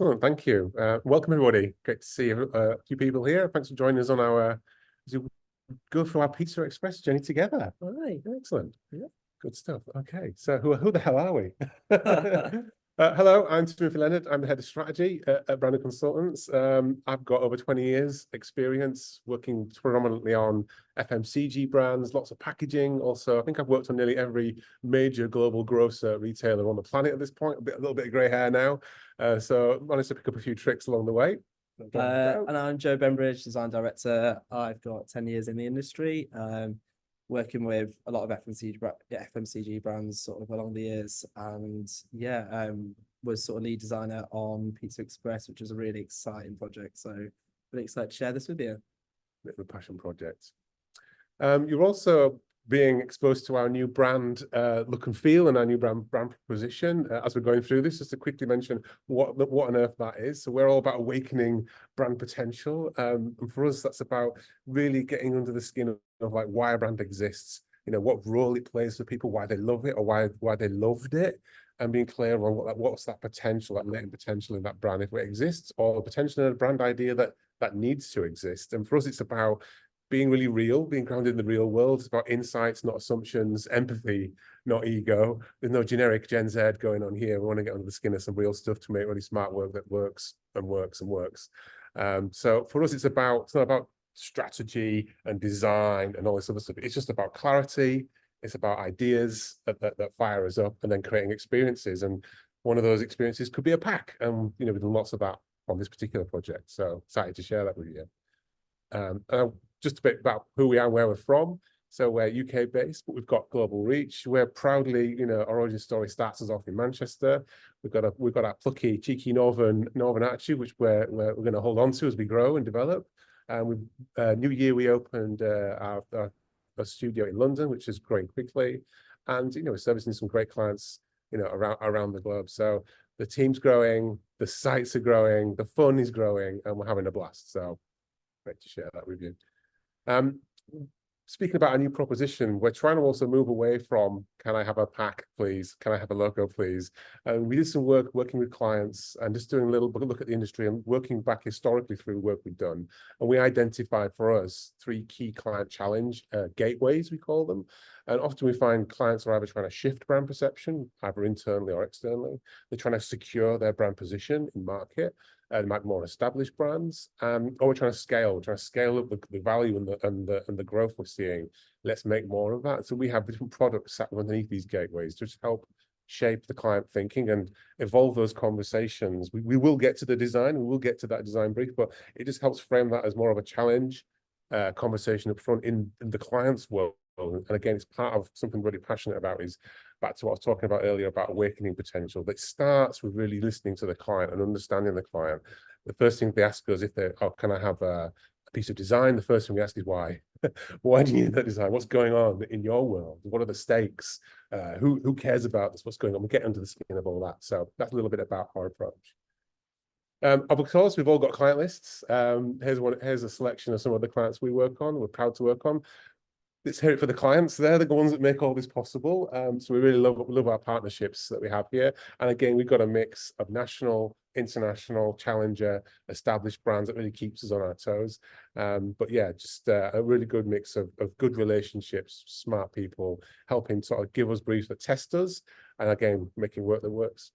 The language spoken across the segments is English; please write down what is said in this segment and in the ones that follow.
Excellent, thank you. Welcome everybody. Great to see a few people here. Thanks for joining us on our as we go through our PizzaExpress journey together. All right, excellent. Yeah, good stuff. Okay, so who the hell are we? Hello, I'm Timothy Leonard. I'm the head of strategy at Branded Consultants. I've got over 20 years experience working predominantly on FMCG brands, lots of packaging. Also, I think I've worked on nearly every major global grocer retailer on the planet at this point. A little bit of grey hair now. So managed to pick up a few tricks along the way. And I'm Joe Bembridge, design director. I've got 10 years in the industry, working with a lot of FMCG brands sort of along the years. And was sort of lead designer on PizzaExpress, which was a really exciting project. So really excited to share this with you. Bit of a passion project. You're also being exposed to our new brand look and feel and our new brand proposition as we're going through this. Just to quickly mention what on earth that is. So we're all about awakening brand potential, and for us that's about really getting under the skin of like why a brand exists, you know, what role it plays for people, why they love it or why they loved it, and being clear on what's that potential, that latent potential in that brand if it exists, or the potential in a brand idea that needs to exist. And for us it's about being really real, being grounded in the real world. It's about insights, not assumptions, empathy, not ego. There's no generic Gen Z going on here. We want to get under the skin of some real stuff to make really smart work that works and works and works. So for us, it's not about strategy and design and all this other stuff. It's just about clarity. It's about ideas that fire us up and then creating experiences. And one of those experiences could be a pack. And, you know, we've done lots of that on this particular project. So excited to share that with you. Just a bit about who we are and where we're from. So we're UK based, but we've got global reach. We're proudly, you know, our origin story starts us off in Manchester. We've got our plucky, cheeky northern attitude, which we're going to hold on to as we grow and develop. And New Year we opened our studio in London, which is growing quickly, and you know we're servicing some great clients, you know, around the globe. So the team's growing, the sites are growing, the fun is growing, and we're having a blast. So great to share that with you. Speaking about a new proposition, we're trying to also move away from, can I have a pack, please? Can I have a logo, please? And we did some work working with clients and just doing a little look at the industry and working back historically through the work we've done. And we identified for us 3 key client challenge gateways, we call them. And often we find clients are either trying to shift brand perception, either internally or externally. They're trying to secure their brand position in market. And might be more established brands, or we're trying to scale up the value and the growth we're seeing. Let's make more of that. So we have different products sat underneath these gateways to just help shape the client thinking and evolve those conversations. We will get to the design, we will get to that design brief, but it just helps frame that as more of a challenge conversation up front in the client's world. And again, it's part of something really passionate about, is back to what I was talking about earlier about awakening potential. That starts with really listening to the client and understanding the client. The first thing they ask us, if they, oh, can I have a piece of design? The first thing we ask is why. Why do you need that design? What's going on in your world? What are the stakes? Who cares about this? What's going on? We get under the skin of all that. So that's a little bit about our approach. Of course, we've all got client lists. Here's a selection of some of the clients we work on. We're proud to work on. Let's hear it for the clients. They're the ones that make all this possible. So we really love our partnerships that we have here. And again, we've got a mix of national, international, challenger, established brands that really keeps us on our toes. But yeah, just a really good mix of good relationships, smart people, helping sort of give us briefs that test us, and again, making work that works.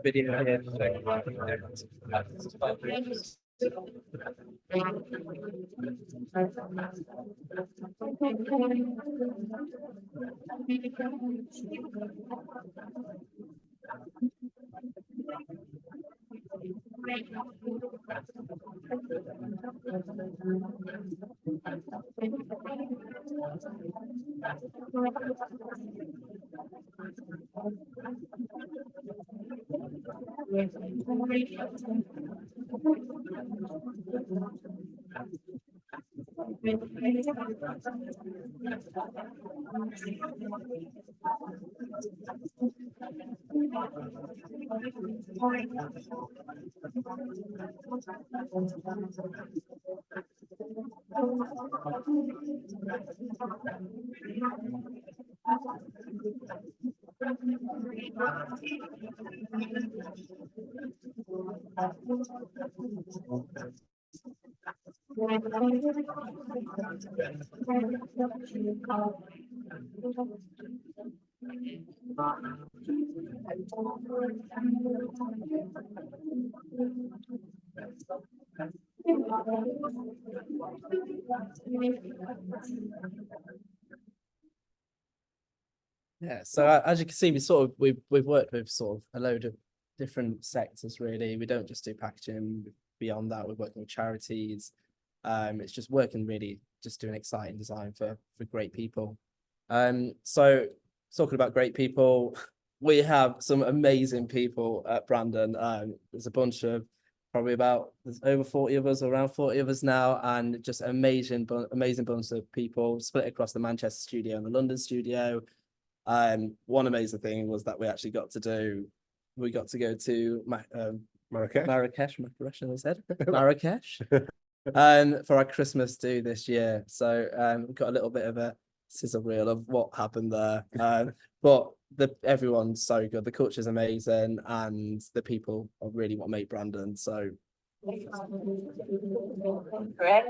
Video here. Yeah, so as you can see, we've worked with sort of a load of different sectors really. We don't just do packaging. Beyond that, we're working with charities. It's just working really, just doing exciting design for great people. So talking about great people, we have some amazing people at Brandon. There's a bunch of there's over 40 of us, around 40 of us now, and just amazing bunch of people split across the Manchester studio and the London studio. One amazing thing was that we got to go to Marrakesh, for our Christmas do this year. So we've got a little bit of a sizzle reel of what happened there. But everyone's so good. The culture's amazing, and the people are really what make Brandon. So Correct.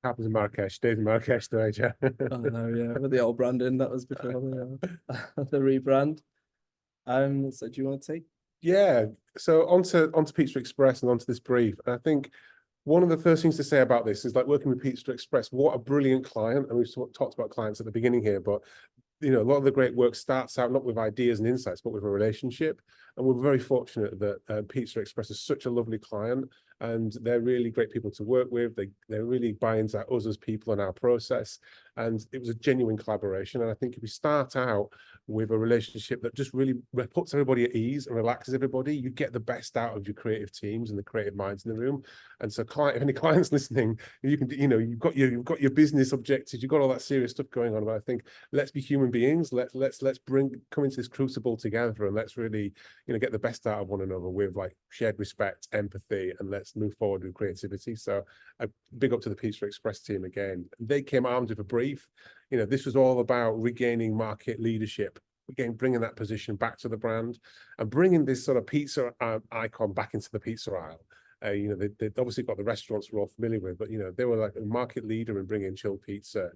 Happens in Marrakesh, stays in Marrakesh, though, Joe. I know, yeah, with the old Brandon that was before the rebrand. So do you want to take? Yeah. So onto Pizza Express and onto this brief. And I think one of the first things to say about this is like working with Pizza Express, what a brilliant client. And we've talked about clients at the beginning here, but a lot of the great work starts out not with ideas and insights, but with a relationship. And we're very fortunate that Pizza Express is such a lovely client, and they're really great people to work with. They really buy into us as people and our process. And it was a genuine collaboration. And I think if we start out with a relationship that just really puts everybody at ease and relaxes everybody, you get the best out of your creative teams and the creative minds in the room. And so if any clients listening, you can, you've got your business objectives, you've got all that serious stuff going on. But I think let's be human beings. Let's come into this crucible together, and let's really, get the best out of one another with like shared respect, empathy, and let's move forward with creativity. So a big up to the Pizza Express team again. They came armed with a brief. This was all about regaining market leadership, again, bringing that position back to the brand and bringing this sort of pizza icon back into the pizza aisle. They obviously got the restaurants we're all familiar with, but they were like a market leader in bringing chilled pizza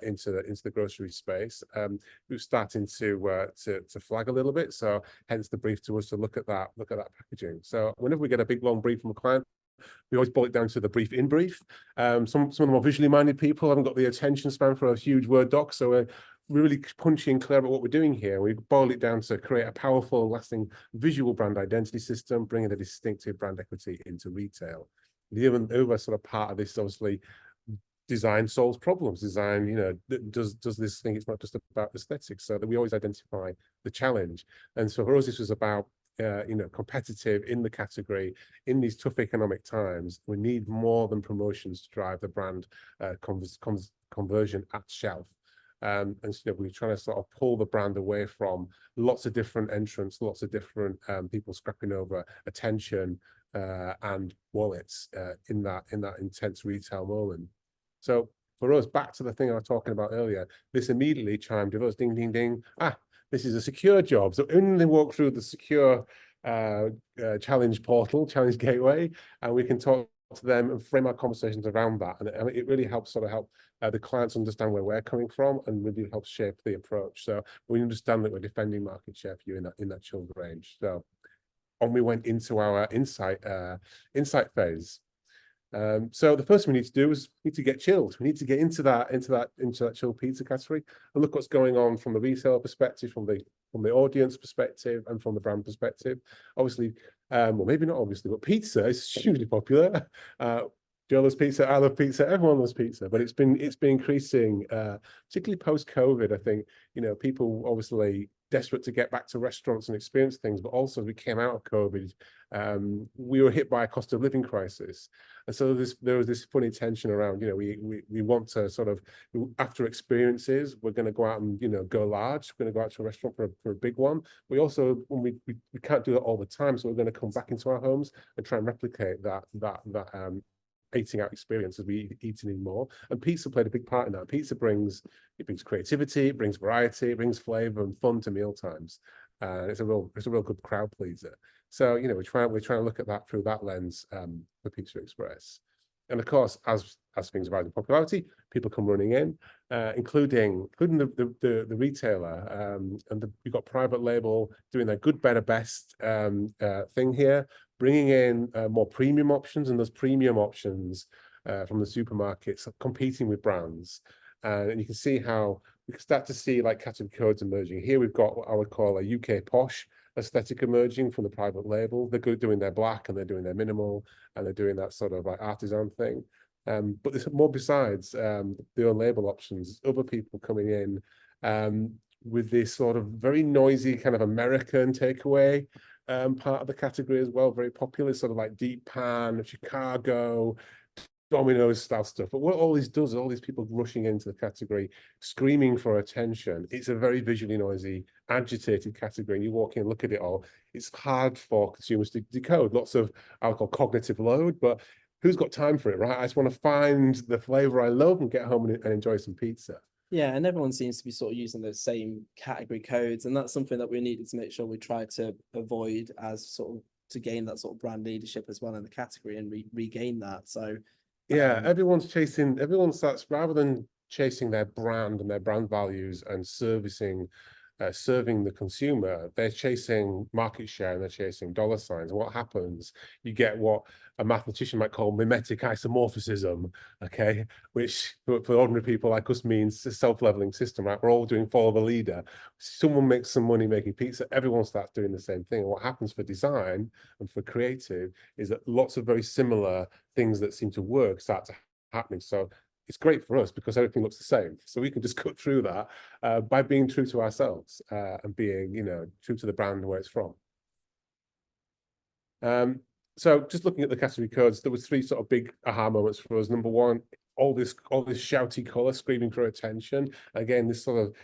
into the grocery space. It was starting to flag a little bit, so hence the brief to us to look at that packaging. So whenever we get a big long brief from a client, we always boil it down to the brief in brief. Some of the more visually minded people haven't got the attention span for a huge Word doc, so we're really punchy and clear about what we're doing here. We boil it down to create a powerful, lasting visual brand identity system, bringing the distinctive brand equity into retail. The other sort of part of this is obviously design solves problems. Design, does this thing, it's not just about aesthetics, so that we always identify the challenge. And so for us, this was about competitive in the category in these tough economic times. We need more than promotions to drive the brand conversion at shelf. And we're trying to sort of pull the brand away from lots of different entrants, lots of different people scrapping over attention and wallets in that intense retail moment. So for us, back to the thing I was talking about earlier, this immediately chimed with us, ding, ding, ding. This is a secure job. So when they walk through the secure challenge portal, challenge gateway, and we can talk to them and frame our conversations around that. And it really helps help the clients understand where we're coming from, and really helps shape the approach. So we understand that we're defending market share for you in that chilled range. So on we went into our insight phase. So the first thing we need to do is we need to get chilled. We need to get into that chilled pizza category and look what's going on from the retailer perspective, from the audience perspective, and from the brand perspective. Obviously, well, maybe not obviously, but pizza is hugely popular. Joe loves pizza, I love pizza, everyone loves pizza, but it's been increasing, particularly post-COVID. I think people obviously desperate to get back to restaurants and experience things, but also as we came out of COVID, we were hit by a cost of living crisis. And so there was this funny tension around, you know, we want to sort of, after experiences, we're going to go out and, you know, go large. We're going to go out to a restaurant for a big one. We also, when we can't do that all the time, so we're going to come back into our homes and try and replicate that eating out experience as we eat and more. And pizza played a big part in that. Pizza brings creativity, it brings variety, it brings flavor and fun to meal times. It's a real good crowd pleaser. So, you know, we're trying to look at that through that lens for Pizza Express. And of course, as things rise in popularity, people come running in, including the retailer. We've got private label doing their good, better, best thing here, bringing in more premium options, and those premium options from the supermarkets competing with brands. And you can see how we can start to see like category codes emerging. Here we've got what I would call a UK posh aesthetic emerging from the private label. They're good doing their black, and they're doing their minimal, and they're doing that sort of like artisan thing. But there's more besides the own label options, other people coming in with this sort of very noisy kind of American takeaway part of the category as well, very popular, sort of like deep pan, Chicago, Domino's style stuff. But what all this does is all these people rushing into the category, screaming for attention. It's a very visually noisy, agitated category. And you walk in and look at it all. It's hard for consumers to decode. Lots of, I would call cognitive load, but who's got time for it, right? I just want to find the flavor I love and get home and enjoy some pizza. Yeah, and everyone seems to be sort of using those same category codes, and that's something that we needed to make sure we try to avoid, as sort of to gain that sort of brand leadership as well in the category and regain that. So yeah, everyone's that's rather than chasing their brand and their brand values and serving the consumer, they're chasing market share and they're chasing dollar signs. And what happens, you get what a mathematician might call mimetic isomorphism, okay, which for ordinary people like us means a self-leveling system, right? We're all doing follow the leader. Someone makes some money making pizza, everyone starts doing the same thing. And what happens for design and for creative is that lots of very similar things that seem to work start to happening. So it's great for us because everything looks the same. So we can just cut through that by being true to ourselves and being, you know, true to the brand and where it's from. So just looking at the category codes, there was 3 sort of big aha moments for us. Number one, all this shouty color screaming for attention. Again, this sort of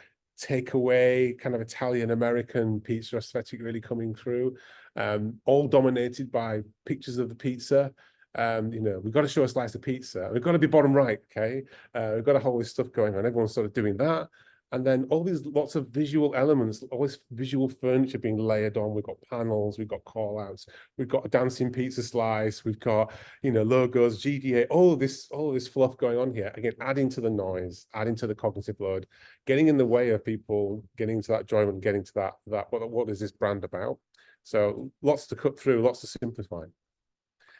takeaway kind of Italian American pizza aesthetic really coming through, all dominated by pictures of the pizza. You know, we've got to show a slice of pizza. We've got to be bottom right, okay? We've got a whole this stuff going on. Everyone's sort of doing that. And then all these lots of visual elements, all this visual furniture being layered on. We've got panels, we've got call outs, we've got a dancing pizza slice, we've got, you know, logos, GDA, all this fluff going on here. Again, adding to the noise, adding to the cognitive load, getting in the way of people getting to that enjoyment, getting to that what is this brand about? So lots to cut through, lots to simplify.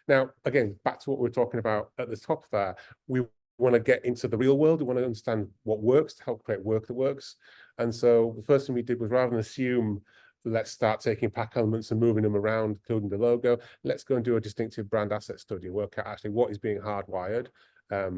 Now, again, back to what we were talking about at the top there, we want to get into the real world. We want to understand what works to help create work that works. And so the first thing we did was, rather than assume, let's start taking pack elements and moving them around, including the logo, let's go and do a distinctive brand asset study, work out actually what is being hardwired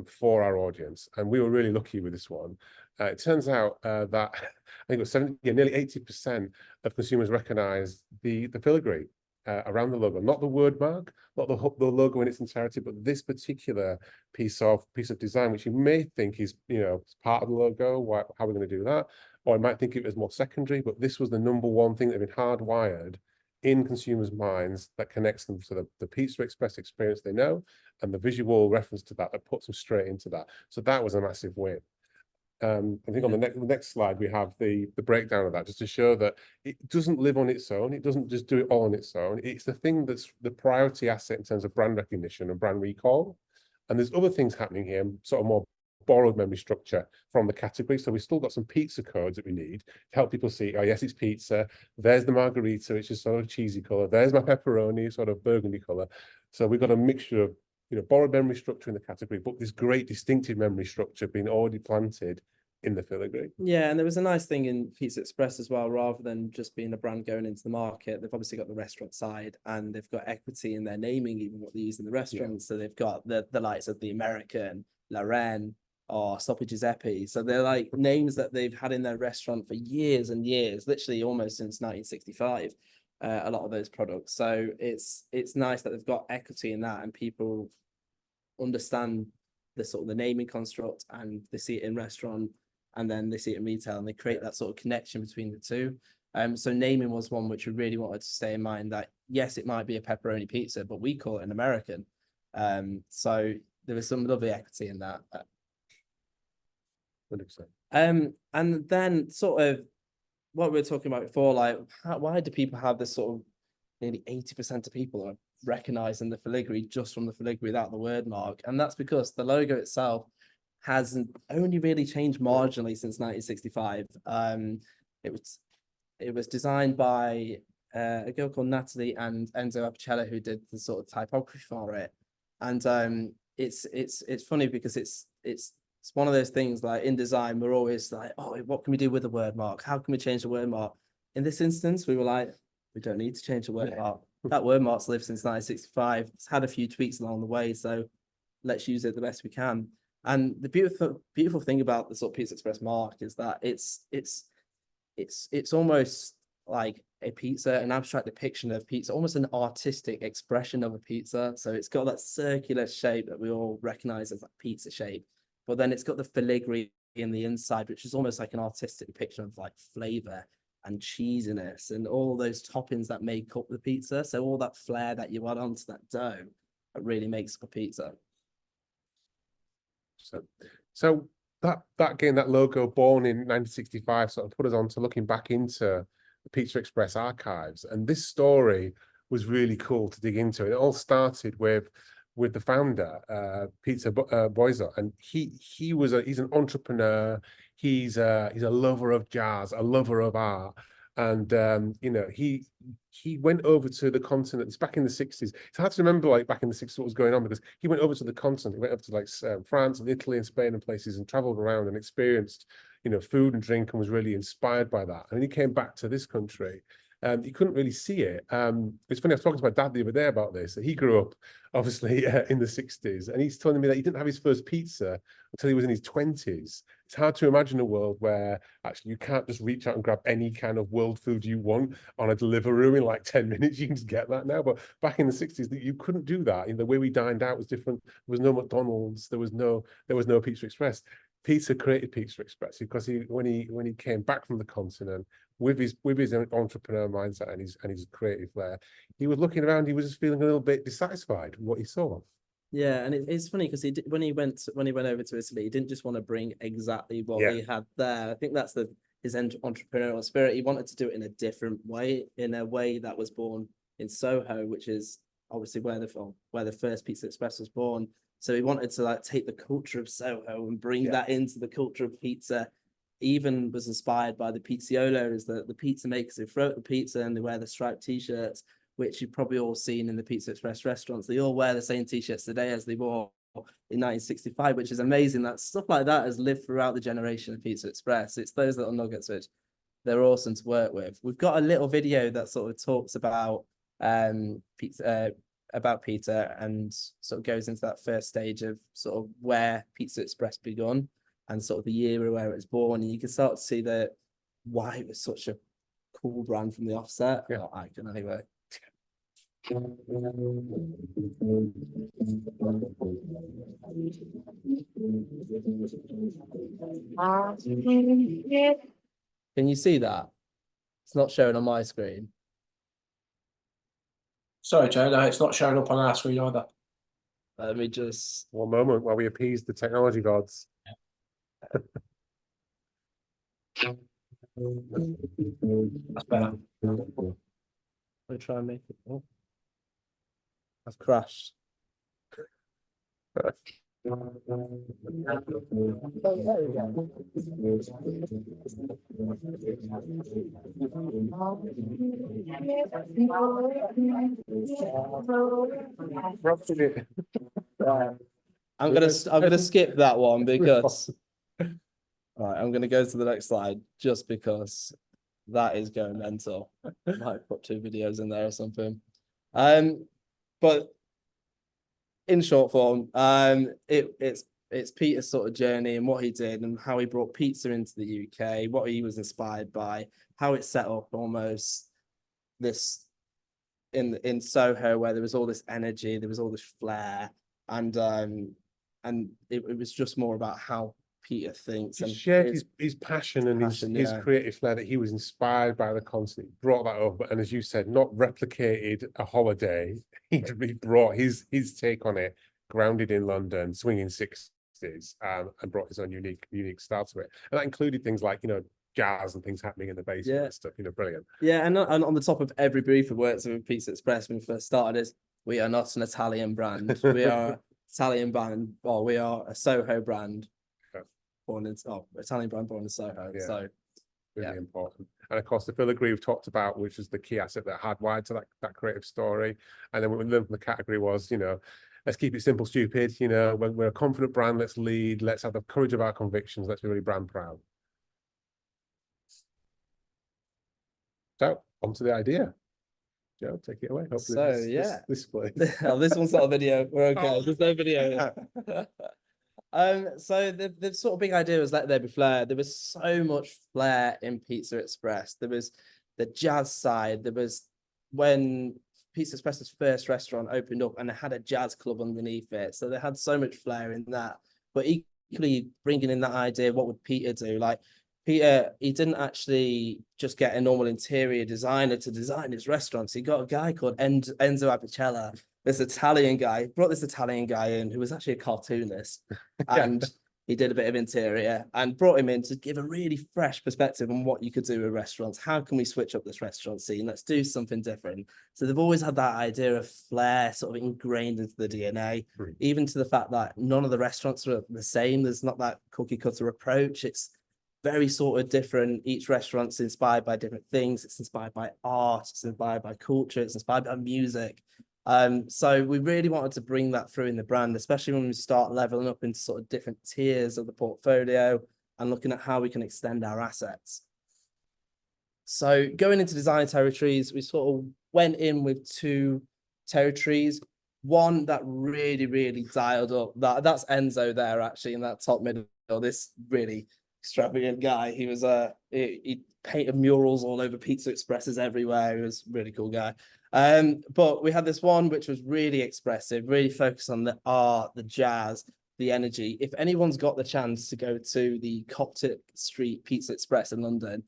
for our audience. And we were really lucky with this one. It turns out that I think it was nearly 80% of consumers recognize the filigree around the logo, not the word mark, not the logo in its entirety, but this particular piece of design, which you may think is, you know, part of the logo. How are we going to do that? Or you might think it was more secondary, but this was the number one thing that had been hardwired in consumers' minds that connects them to the Pizza Express experience they know, and the visual reference to that puts them straight into that. So that was a massive win. I think on the next slide, we have the breakdown of that, just to show that it doesn't live on its own. It doesn't just do it all on its own. It's the thing that's the priority asset in terms of brand recognition and brand recall. And there's other things happening here, sort of more borrowed memory structure from the category. So we've still got some pizza codes that we need to help people see, oh yes, it's pizza. There's the margarita, which is sort of cheesy color. There's my pepperoni, sort of burgundy color. So we've got a mixture of, you know, borrowed memory structure in the category, but this great distinctive memory structure being already planted in the filigree. Yeah, and there was a nice thing in Pizza Express as well, rather than just being a brand going into the market, they've obviously got the restaurant side, and they've got equity in their naming, even what they use in the restaurant. So they've got the likes of the American, La Reine, or Sloppy Giuseppe. So they're like names that they've had in their restaurant for years and years, literally almost since 1965. A lot of those products. So it's nice that they've got equity in that, and people understand the sort of the naming construct, and they see it in restaurant, and then they see it in retail, and they create that sort of connection between the two. So naming was one which we really wanted to stay in mind, that yes, it might be a pepperoni pizza, but we call it an American. So there was some lovely equity in that. 100%. And then sort of what we were talking about before, like why do people have this sort of nearly 80% of people are recognizing the filigree just from the filigree without the word mark? And that's because the logo itself hasn't only really changed marginally since 1965. It was designed by a girl called Natalie and Enzo Apicella, who did the sort of typography for it. And it's funny because it's one of those things, like in design, we're always like, oh, what can we do with the word mark? How can we change the word mark? In this instance, we were like, we don't need to change the word mark. That word mark's lived since 1965. It's had a few tweaks along the way, so let's use it the best we can. And the beautiful thing about the sort of PizzaExpress mark is that it's almost like a pizza, an abstract depiction of pizza, almost an artistic expression of a pizza. So it's got that circular shape that we all recognize as that pizza shape, but then it's got the filigree in the inside, which is almost like an artistic depiction of like flavor and cheesiness and all those toppings that make up the pizza. So all that flair that you add onto that dough, that really makes up a pizza. So that again, that logo born in 1965 sort of put us on to looking back into the PizzaExpress archives. And this story was really cool to dig into. It all started with the founder, Pizza Boiser, and he's an entrepreneur. He's a lover of jazz, a lover of art, and you know, he went over to the continent. It's back in the 60s. It's hard to remember like back in the 60s what was going on, because he went over to the continent. He went over to like France and Italy and Spain and places, and traveled around and experienced, you know, food and drink, and was really inspired by that. And then he came back to this country. He couldn't really see it. It's funny, I was talking to my dad the other day about this. He grew up, obviously, in the 60s, and he's telling me that he didn't have his first pizza until he was in his 20s. It's hard to imagine a world where actually you can't just reach out and grab any kind of world food you want on a Deliveroo in like 10 minutes. You can just get that now. But back in the 60s, you couldn't do that. You know, the way we dined out was different. There was no McDonald's. There was no PizzaExpress. Pizza created PizzaExpress because when he came back from the continent with his entrepreneur mindset and his creative flair, he was looking around. He was just feeling a little bit dissatisfied with what he saw. Yeah, and it's funny because when he went over to Italy, he didn't just want to bring exactly what he had there. I think that's his entrepreneurial spirit. He wanted to do it in a different way, in a way that was born in Soho, which is obviously where the first PizzaExpress was born. So he wanted to like take the culture of Soho and bring that into the culture of pizza. Even was inspired by the pizziolos, the pizza makers who throw out the pizza and they wear the striped t-shirts, which you've probably all seen in the PizzaExpress restaurants. They all wear the same t-shirts today as they wore in 1965, which is amazing. That stuff like that has lived throughout the generation of PizzaExpress. It's those little nuggets which they're awesome to work with. We've got a little video that sort of talks about pizza and sort of goes into that first stage of sort of where PizzaExpress begun and sort of the year where it was born. And you can start to see why it was such a cool brand from the offset. Yeah. I can anyway. Can you see that? It's not showing on my screen. Sorry, Joe, no, it's not showing up on our screen either. Let me just... One moment while we appease the technology gods. That's better. Let me try and make it. Oh. I've crashed. I'm gonna skip that one because all right, I'm gonna go to the next slide just because that is going mental. I might put 2 videos in there or something. But in short form, it's it's Peter's sort of journey and what he did and how he brought pizza into the UK, what he was inspired by, how it set up almost this in Soho where there was all this energy, there was all this flair, and it was just more about how Peter thinks He and shared his passion and his yeah. creative flair, that he was inspired by the concept, brought that up, and as you said, not replicated a holiday. He brought his take on it, grounded in London, swinging 60s, and brought his own unique style to it. And that included things like, jazz and things happening in the basement and stuff, brilliant. Yeah, and on the top of every brief of works with PizzaExpress when we first started is, we are not an Italian brand. We are Italian brand, well, we are a Soho brand. Italian brand born in Soho. Yeah. So really important. And of course, the filigree we've talked about, which is the key asset that hardwired to that creative story. And then what we learned from the category was, let's keep it simple, stupid. We're a confident brand, let's lead, let's have the courage of our convictions, let's be really brand proud. So on to the idea. Joe, take it away. Hopefully this plays. Oh, this one's not a video. We're okay. There's no video. So the sort of big idea was let there be flair. There was so much flair in PizzaExpress. There was the jazz side. There was when PizzaExpress's first restaurant opened up and it had a jazz club underneath it. So they had so much flair in that. But equally bringing in that idea, what would Peter do? Like Peter, he didn't actually just get a normal interior designer to design his restaurants. He got a guy called Enzo Apicella, this Italian guy, brought this Italian guy in who was actually a cartoonist, and he did a bit of interior and brought him in to give a really fresh perspective on what you could do with restaurants. How can we switch up this restaurant scene? Let's do something different. So they've always had that idea of flair sort of ingrained into the DNA, even to the fact that none of the restaurants are the same. There's not that cookie cutter approach. It's very sort of different. Each restaurant's inspired by different things. It's inspired by art, it's inspired by culture, it's inspired by music. So we really wanted to bring that through in the brand, especially when we start leveling up into sort of different tiers of the portfolio and looking at how we can extend our assets. So going into design territories, we sort of went in with 2 territories. One that really dialed up, that's Enzo there actually in that top middle, this really extravagant guy. He was he painted murals all over PizzaExpresses everywhere. He was a really cool guy. But we had this one which was really expressive, really focused on the art, the jazz, the energy. If anyone's got the chance to go to the Coptic Street PizzaExpress in London,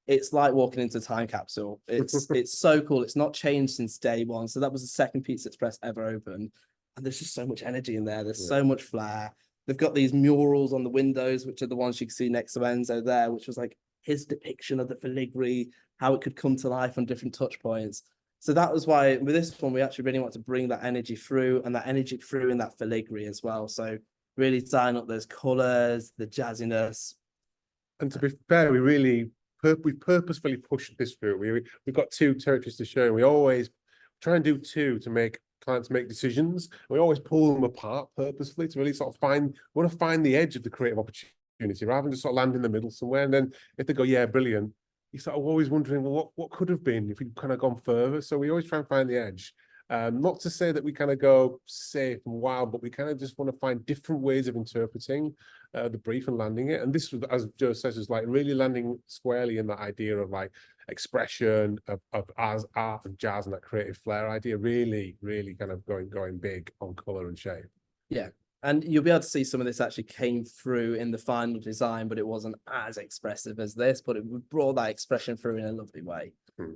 it's like walking into a time capsule. It's so cool. It's not changed since day one. So that was the second PizzaExpress ever opened, and there's just so much energy in there. There's so much flair. They've got these murals on the windows, which are the ones you can see next to Enzo there, which was like his depiction of the filigree, how it could come to life on different touch points. So that was why with this one, we actually really want to bring that energy through, and that energy through in that filigree as well. So really tying up those colors, the jazziness. And to be fair, we purposefully pushed this through. We've got 2 territories to show. We always try and do 2 to make clients make decisions. We always pull them apart purposefully to really sort of want to find the edge of the creative opportunity rather than just sort of land in the middle somewhere. And then if they go, yeah, brilliant, you sort of always wondering, well, what could have been if we kind of gone further? So we always try and find the edge. Not to say that we kind of go safe and wild, but we kind of just want to find different ways of interpreting the brief and landing it. And this was, as Joe says, is like really landing squarely in that idea of like expression of art and jazz and that creative flair idea, really kind of going big on color and shape. Yeah. And you'll be able to see some of this actually came through in the final design, but it wasn't as expressive as this, but it brought that expression through in a lovely way.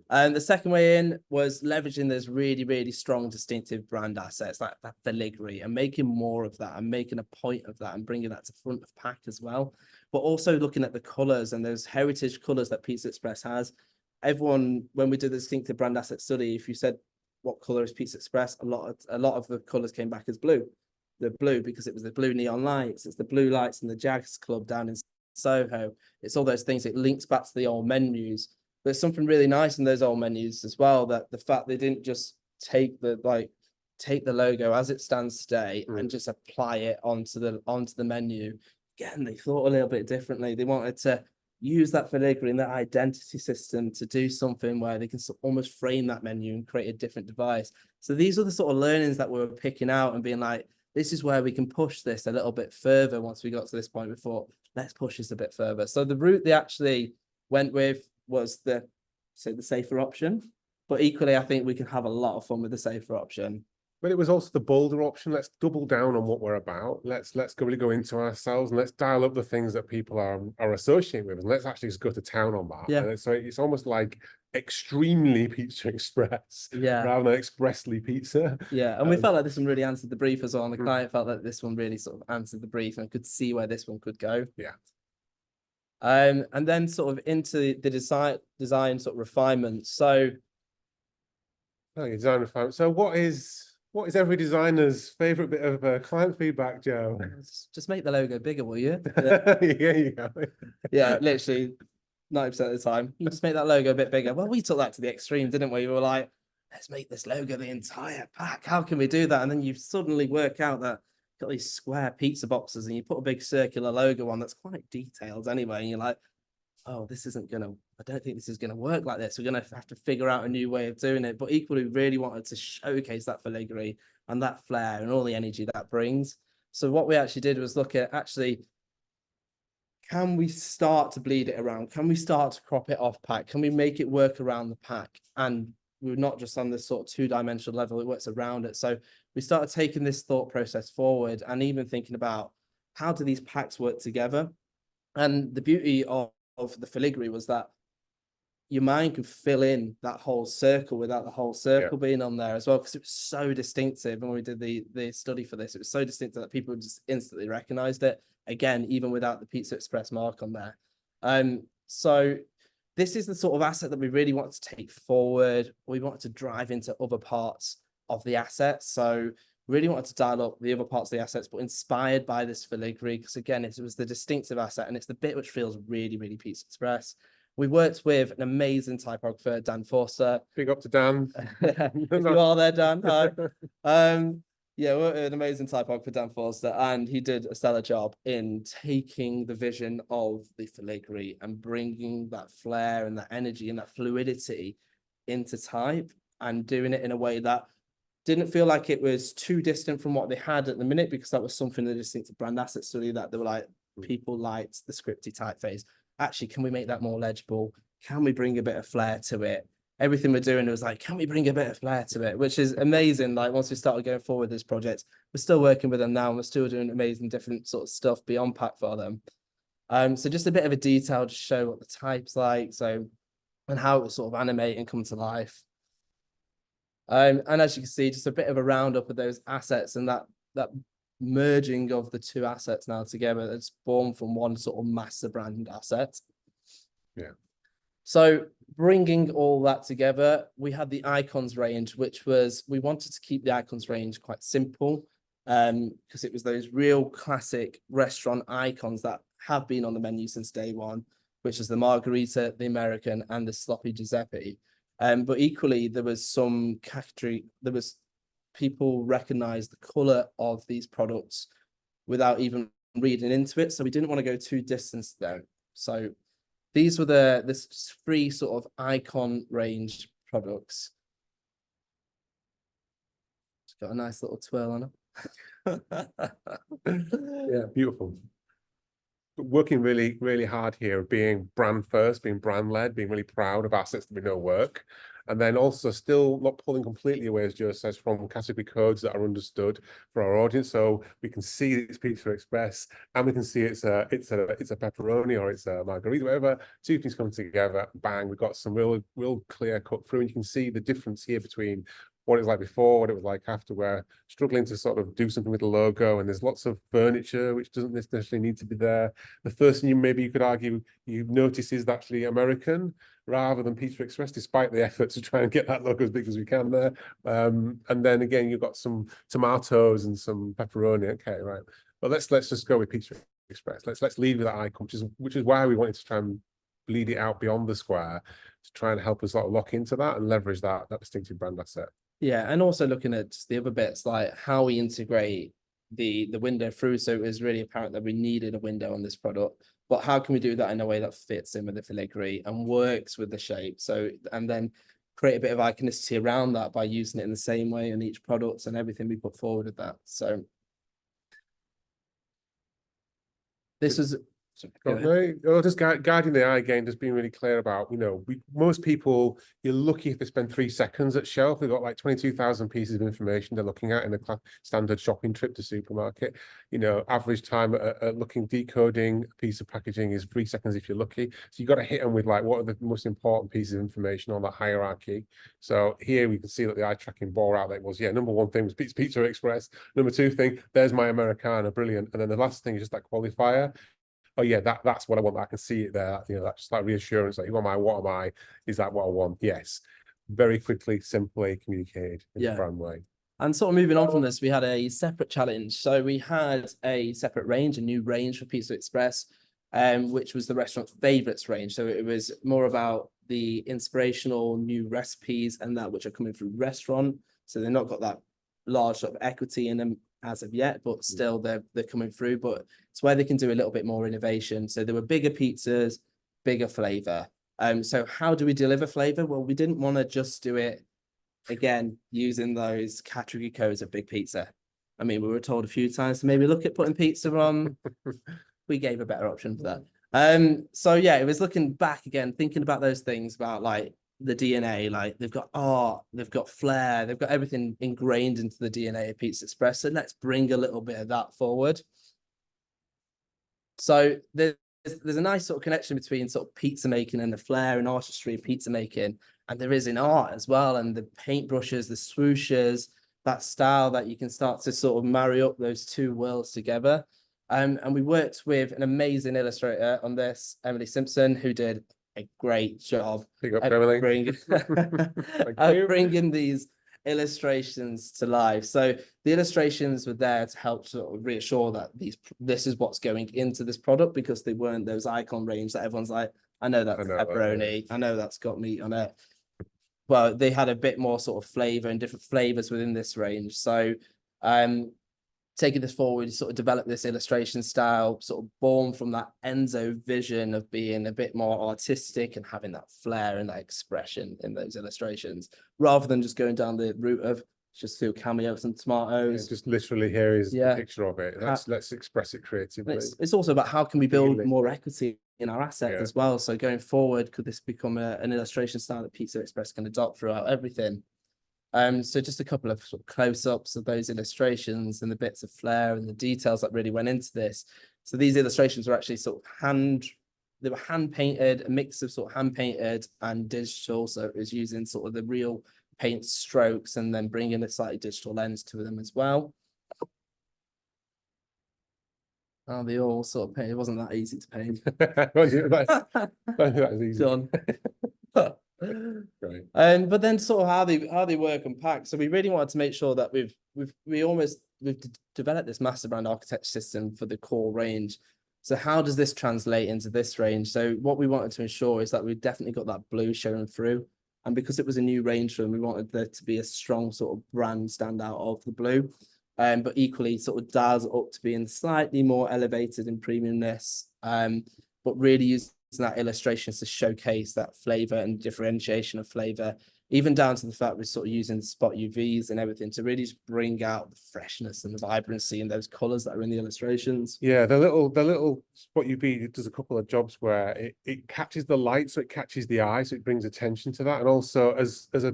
And the second way in was leveraging those really strong distinctive brand assets like that filigree and making more of that and making a point of that and bringing that to front of pack as well. But also looking at the colors and those heritage colors that PizzaExpress has. Everyone, when we did the distinctive brand asset study, if you said what color is PizzaExpress, a lot of the colors came back as blue. The blue because it was the blue neon lights, it's the blue lights in the Jazz Club down in Soho. It's all those things. It links back to the old menus. There's something really nice in those old menus as well, that the fact they didn't just take the logo as it stands today and just apply it onto the menu. Again, they thought a little bit differently. They wanted to use that filigree and that identity system to do something where they can almost frame that menu and create a different device. So these are the sort of learnings that we were picking out and being like, this is where we can push this a little bit further. Once we got to this point, we thought, let's push this a bit further. So the route they actually went with was the safer option. But equally, I think we can have a lot of fun with the safer option. But it was also the bolder option. Let's double down on what we're about. Let's really go into ourselves, and let's dial up the things that people are associating with, and let's actually just go to town on that. Yeah. And so it's almost like extremely Pizza Express, rather than expressly pizza. Yeah, and we felt like this one really answered the brief as well. And the client felt that this one really sort of answered the brief and could see where this one could go. Yeah. And then sort of into the design sort of refinement. So design refinement. So what is every designer's favorite bit of client feedback, Joe? just make the logo bigger, will you? Yeah, you go. Yeah, literally 90% of the time. You just make that logo a bit bigger. Well, we took that to the extreme, didn't we? We were like, let's make this logo the entire pack. How can we do that? And then you suddenly work out that you've got these square pizza boxes and you put a big circular logo on that's quite detailed anyway. And you're like, oh, I don't think this is gonna work like this. We're gonna have to figure out a new way of doing it. But equally, we really wanted to showcase that filigree and that flair and all the energy that brings. So what we actually did was look at can we start to bleed it around? Can we start to crop it off pack? Can we make it work around the pack? And we're not just on this sort of two-dimensional level, it works around it. So we started taking this thought process forward and even thinking about how do these packs work together? And the beauty of the filigree was that your mind could fill in that whole circle without the whole circle being on there as well, because it was so distinctive. And when we did the study for this, it was so distinctive that people just instantly recognized it, again, even without the Pizza Express mark on there. So this is the sort of asset that we really want to take forward. We want to drive into other parts of the asset. So really wanted to dial up the other parts of the assets, but inspired by this filigree, because again, it was the distinctive asset and it's the bit which feels really, really Pizza Express. We worked with an amazing typographer, Dan Forster. Big up to Dan. If you are there, Dan, hi. Yeah, we're an amazing typographer, Dan Forster, and he did a stellar job in taking the vision of the filigree and bringing that flair and that energy and that fluidity into type and doing it in a way that didn't feel like it was too distant from what they had at the minute, because that was something the distinctive brand asset study that they were like, people liked the scripty typeface. Actually, can we make that more legible? Can we bring a bit of flair to it? Everything we're doing was like, can we bring a bit of flair to it? Which is amazing. Like once we started going forward with this project, we're still working with them now and we're still doing amazing different sort of stuff beyond pack for them. So just a bit of a detail to show what the type's like, so and how it will sort of animate and come to life. And as you can see, just a bit of a roundup of those assets and that merging of the two assets now together that's born from one sort of master brand asset. Yeah. So bringing all that together, we had the icons range, which was, we wanted to keep the icons range quite simple, because it was those real classic restaurant icons that have been on the menu since day one, which is the margarita, the American, and the sloppy Giuseppe. But equally, there was some category, people recognized the color of these products without even reading into it. So we didn't want to go too distant there. So these were this three sort of icon range products. It's got a nice little twirl on it. Yeah, beautiful. Working really, really hard here, being brand first, being brand led, being really proud of assets that we know work. And then also still not pulling completely away, as Joe says, from category codes that are understood for our audience. So we can see it's Pizza Express and we can see it's a pepperoni or it's a margarita, whatever. Two things come together, bang, we've got some real clear cut through. And you can see the difference here between what it was like before, what it was like after. We're struggling to sort of do something with the logo, and there's lots of furniture which doesn't necessarily need to be there. The first thing you could argue you notice is actually American rather than Pizza Express, despite the effort to try and get that logo as big as we can there. And then again, you've got some tomatoes and some pepperoni. Okay, right. But let's just go with Pizza Express. Let's leave with that icon, which is why we wanted to try and bleed it out beyond the square to try and help us sort of lock into that and leverage that distinctive brand asset. Yeah, and also looking at just the other bits, like how we integrate the window through. So it was really apparent that we needed a window on this product, but how can we do that in a way that fits in with the filigree and works with the shape? So, and then create a bit of iconicity around that by using it in the same way in each product and everything we put forward with that. So This was go ahead. No, just guiding the eye again, just being really clear about, most people, you're lucky if they spend 3 seconds at shelf. They've got like 22,000 pieces of information they're looking at in a standard shopping trip to supermarket. Average time at looking, decoding a piece of packaging is 3 seconds if you're lucky. So you've got to hit them with like, what are the most important pieces of information on that hierarchy? So here we can see that the eye tracking bore out that was, number one thing was Pizza Express. Number two thing, there's my Americana, brilliant. And then the last thing is just that qualifier. Oh yeah, that's what I want. I can see it there. That's just like reassurance. Like, who am I? What am I? Is that what I want? Yes. Very quickly, simply communicated in a brand way. And sort of moving on from this, we had a separate challenge. So we had a separate range, a new range for Pizza Express, which was the restaurant favorites range. So it was more about the inspirational new recipes and that which are coming through restaurant. So they've not got that large sort of equity in them as of yet, but still they're coming through. But it's where they can do a little bit more innovation. So there were bigger pizzas, bigger flavor. So how do we deliver flavor? Well, we didn't want to just do it again using those category codes of big pizza. I mean, we were told a few times to maybe look at putting pizza on. We gave a better option for that. So yeah, it was looking back again, thinking about those things about like the DNA, like they've got art, they've got flair, they've got everything ingrained into the DNA of Pizza Express. So let's bring a little bit of that forward. So there's a nice sort of connection between sort of pizza making and the flair and artistry of pizza making, and there is in art as well, and the paintbrushes, the swooshes, that style that you can start to sort of marry up those two worlds together. And we worked with an amazing illustrator on this, Emily Simpson, who did a great job bringing these illustrations to life. So the illustrations were there to help sort of reassure that this is what's going into this product, because they weren't those icon range that everyone's like, I know that's pepperoni, I know that's got meat on it. Well, they had a bit more sort of flavor and different flavors within this range. So taking this forward, sort of develop this illustration style, sort of born from that Enzo vision of being a bit more artistic and having that flair and that expression in those illustrations, rather than just going down the route of just do cameos and tomatoes. Yeah, just literally here is the picture of it. Let's express it creatively. It's also about how can we build more equity in our asset as well. So going forward, could this become an illustration style that Pizza Express can adopt throughout everything? So just a couple of sort of close-ups of those illustrations and the bits of flair and the details that really went into this. So these illustrations were actually sort of hand painted, a mix of sort of hand painted and digital. So it was using sort of the real paint strokes and then bringing a slightly digital lens to them as well. Oh, they all sort of paint. It wasn't that easy to paint. That's easy. Done. Right. But then sort of how they work and pack. So we really wanted to make sure that we've developed this master brand architecture system for the core range. So how does this translate into this range? So what we wanted to ensure is that we definitely got that blue showing through. And because it was a new range for them, we wanted there to be a strong sort of brand standout of the blue. But equally sort of dials it up to being slightly more elevated in premiumness, but really using that illustrations to showcase that flavor and differentiation of flavor, even down to the fact we're sort of using spot UVs and everything to really just bring out the freshness and the vibrancy and those colors that are in the illustrations. Yeah, the little spot UV does a couple of jobs where it catches the light, so it catches the eye, so it brings attention to that. And also as a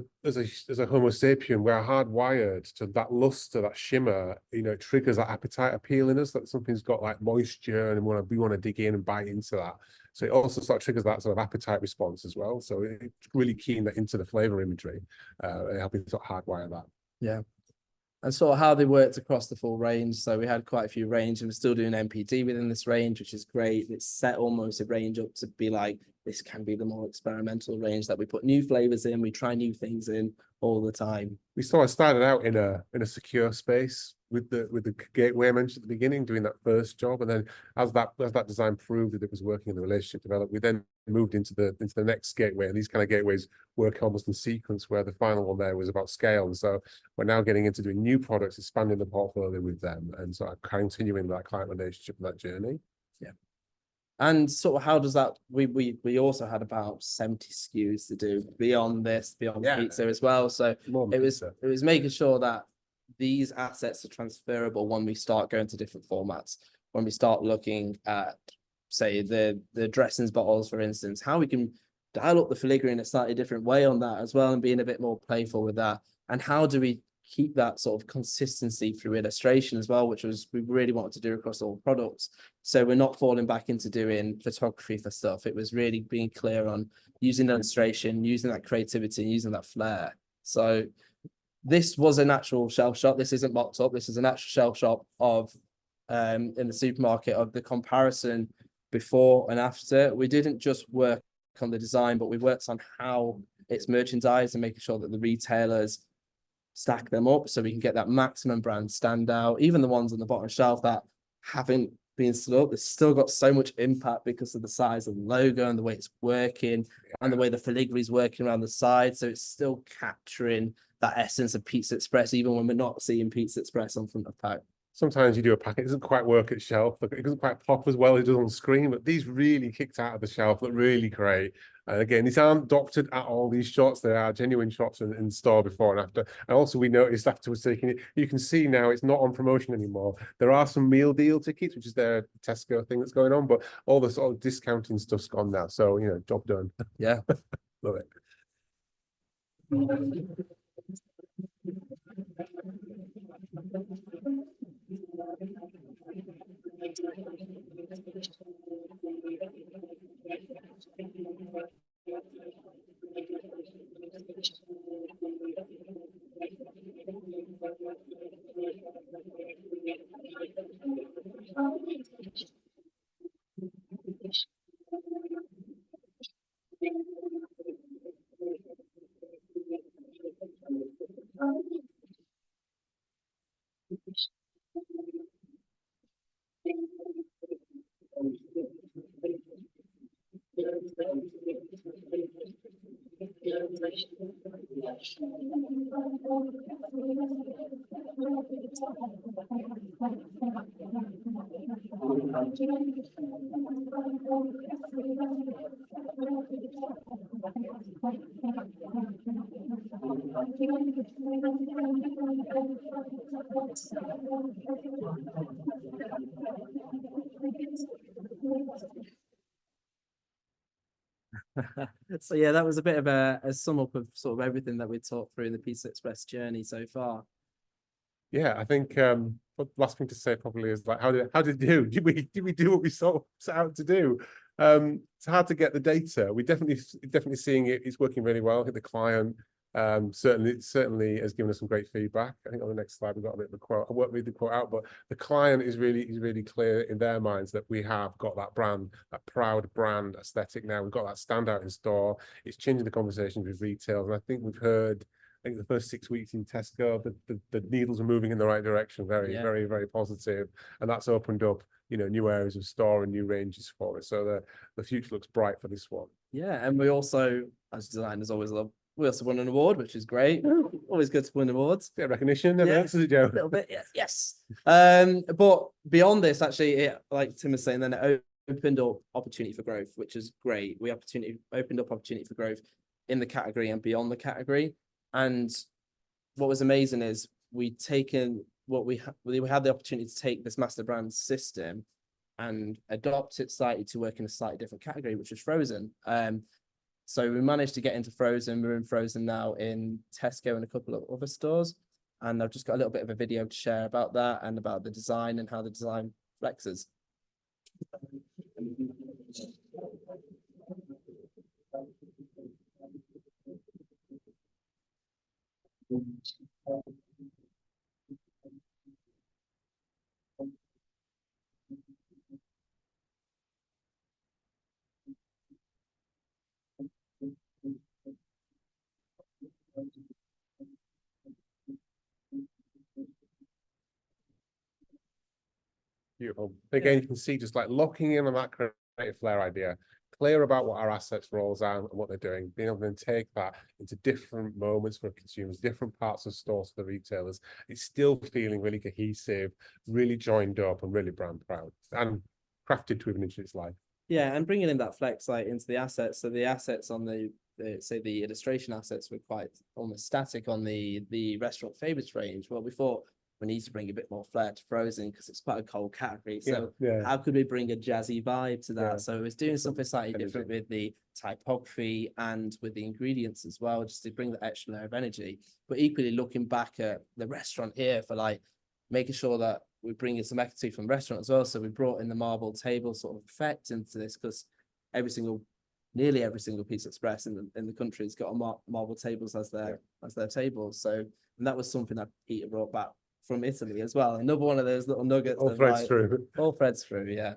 Homo sapien, we're hardwired to that luster, that shimmer. It triggers that appetite appeal in us, that something's got like moisture and we want to dig in and bite into that. So it also sort of triggers that sort of appetite response as well. So it's really keen that into the flavor imagery, helping sort of hardwire that. Yeah. And sort of how they worked across the full range. So we had quite a few range, and we're still doing MPD within this range, which is great. It's set almost a range up to be like, this can be the more experimental range that we put new flavors in, we try new things in all the time. We sort of started out in a secure space with the gateway I mentioned at the beginning, doing that first job, and then as that design proved that it was working and the relationship developed, we then moved into the next gateway. And these kind of gateways work almost in sequence, where the final one there was about scale. And so we're now getting into doing new products, expanding the portfolio with them, and sort of continuing that client relationship and that journey. Yeah. And sort of how does that, we also had about 70 SKUs to do beyond pizza as well. So it was making sure that these assets are transferable when we start going to different formats. when we start looking at, say, the dressings bottles, for instance, how we can dial up the filigree in a slightly different way on that as well, and being a bit more playful with that. And how do we keep that sort of consistency through illustration as well, which was we really wanted to do across all products. So we're not falling back into doing photography for stuff. It was really being clear on using illustration, using that creativity, using that flair. So this was an actual shelf shot. This isn't mocked up. This is an actual shelf shot of in the supermarket of the comparison before and after. We didn't just work on the design, but we worked on how it's merchandised and making sure that the retailers stack them up so we can get that maximum brand standout. Even the ones on the bottom shelf that haven't been stood up, they've still got so much impact because of the size of the logo and the way it's working and the way the filigree is working around the side. So it's still capturing that essence of PizzaExpress, even when we're not seeing PizzaExpress on front of pack. Sometimes you do a pack, it doesn't quite work at shelf. It doesn't quite pop as well as it does on screen, but these really kicked out of the shelf, look really great. And again, these aren't doctored at all, these shots. They are genuine shots in store before and after. And also we noticed afterwards taking it, you can see now it's not on promotion anymore. There are some meal deal tickets, which is their Tesco thing that's going on, but all the sort of discounting stuff's gone now. So, you know, job done. Yeah. Love it. So yeah, that was a bit of a sum up of sort of everything that we talked through in the PizzaExpress journey so far. Yeah, I think what last thing to say probably is like how did it do? Did we do what we set out to do? It's hard to get the data. We definitely seeing it's working really well. I think the client certainly has given us some great feedback. I think on the next slide we've got a bit of a quote. I won't read the quote out, but the client is really clear in their minds that we have got that brand, that proud brand aesthetic now. We've got that standout in store. It's changing the conversations with retail, and I think we've heard. I think the first 6 weeks in Tesco, the needles are moving in the right direction. Very positive, and that's opened up, you know, new areas of store and new ranges for us. So the future looks bright for this one. Yeah, and we also, as designers, always love. We also won an award, which is great. Always good to win awards. Bit of recognition, never Yeah. hurts, does it, Joe? A little bit, yes. But beyond this, actually, it, like Tim was saying, then it opened up opportunity for growth, which is great. We opened up opportunity for growth in the category and beyond the category. And what was amazing is we had the opportunity to take this master brand system and adopt it slightly to work in a slightly different category, which was frozen. So we managed to get into frozen. We're in frozen now in Tesco and a couple of other stores. And I've just got a little bit of a video to share about that and about the design and how the design flexes. Beautiful. Again, you can see just like locking in on that creative flair idea, clear about what our assets roles are and what they're doing, being able to then take that into different moments for consumers, different parts of stores for the retailers. It's still feeling really cohesive, really joined up and really brand proud and crafted to even into its life. Yeah, and bringing in that flex like into the assets. So the assets on the say the illustration assets were quite almost static on the restaurant favorites range. Well, we thought we need to bring a bit more flair to frozen because it's quite a cold category. So yeah. how could we bring a jazzy vibe to that? Yeah. So it was doing something slightly Energy. different with the typography and with the ingredients as well, just to bring the extra layer of energy. But equally looking back at the restaurant here for like making sure that we bring in some equity from the restaurant as well. So we brought in the marble table sort of effect into this because nearly every single PizzaExpress in the country has got a marble tables as their tables. So, and that was something that Peter brought back from Italy as well. Another one of those little nuggets. All threads through. All threads through, yeah.